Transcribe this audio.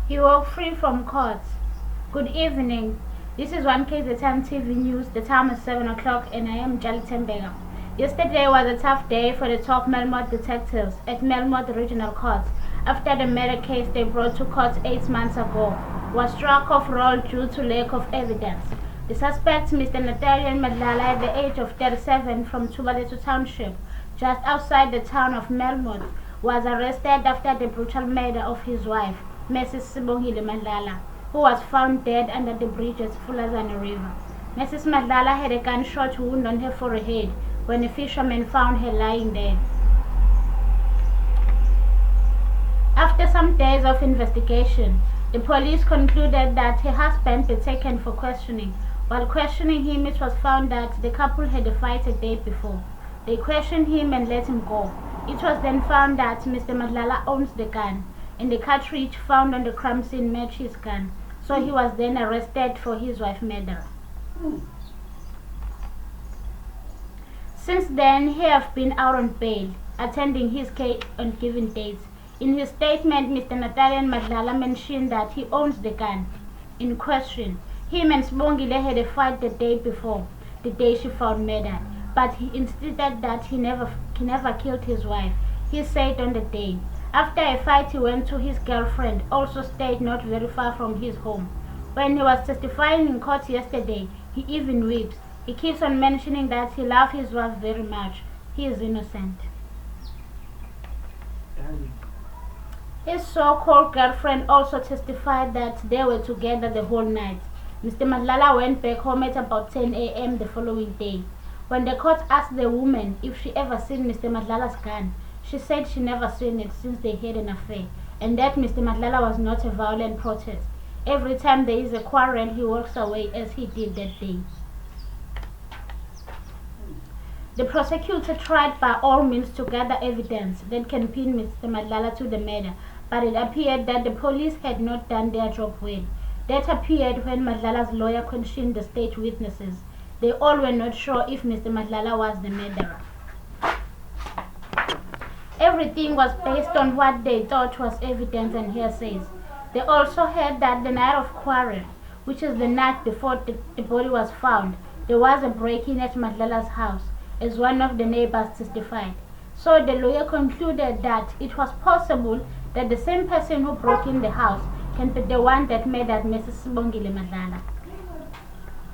He walked free from court. Good evening. This is 1K The Time TV News. The time is 7 o'clock and I am Jali Tembega. Yesterday was a tough day for the top Melmoth detectives at Melmoth Regional Court after the murder case they brought to court 8 months ago was struck off roll due to lack of evidence. The suspect, Mr. Nathaniel Madlala, at the age of 37 from Tubaletu Township, just outside the town of Melmoth, was arrested after the brutal murder of his wife, Mrs. Sibongile Madlala, who was found dead under the bridge at Fulazane River. Mrs. Madlala had a gunshot wound on her forehead when a fisherman found her lying dead. After some days of investigation, the police concluded that her husband be taken for questioning. While questioning him, it was found that the couple had a fight a day before. They questioned him and let him go. It was then found that Mr. Madlala owns the gun, and the cartridge found on the crime scene matched his gun, so he was then arrested for his wife's murder. Since then, he has been out on bail, attending his case on given dates. In his statement, Mr. Nathaniel Madlala mentioned that he owns the gun in question. Him and Sibongile had a fight the day before, the day she found murdered, but he insisted that he never killed his wife. He said on the day. After a fight, he went to his girlfriend, also stayed not very far from his home. When he was testifying in court yesterday, he even weeps. He keeps on mentioning that he loves his wife very much. He is innocent. His so-called girlfriend also testified that they were together the whole night. Mr. Madlala went back home at about 10 a.m. the following day. When the court asked the woman if she ever seen Mr. Madlala's gun, she said she never seen it since they had an affair, and that Mr. Madlala was not a violent protest. Every time there is a quarrel, he walks away as he did that day. The prosecutor tried by all means to gather evidence that can pin Mr. Madlala to the murder, but it appeared that the police had not done their job well. That appeared when Madlala's lawyer questioned the state witnesses. They all were not sure if Mr. Madlala was the murderer. Everything was based on what they thought was evidence and hearsays. They also heard that the night of quarrel, which is the night before the body was found, there was a break-in at Madlala's house, as one of the neighbors testified. So the lawyer concluded that it was possible that the same person who broke in the house can be the one that murdered Mrs. Sibongile Madlala.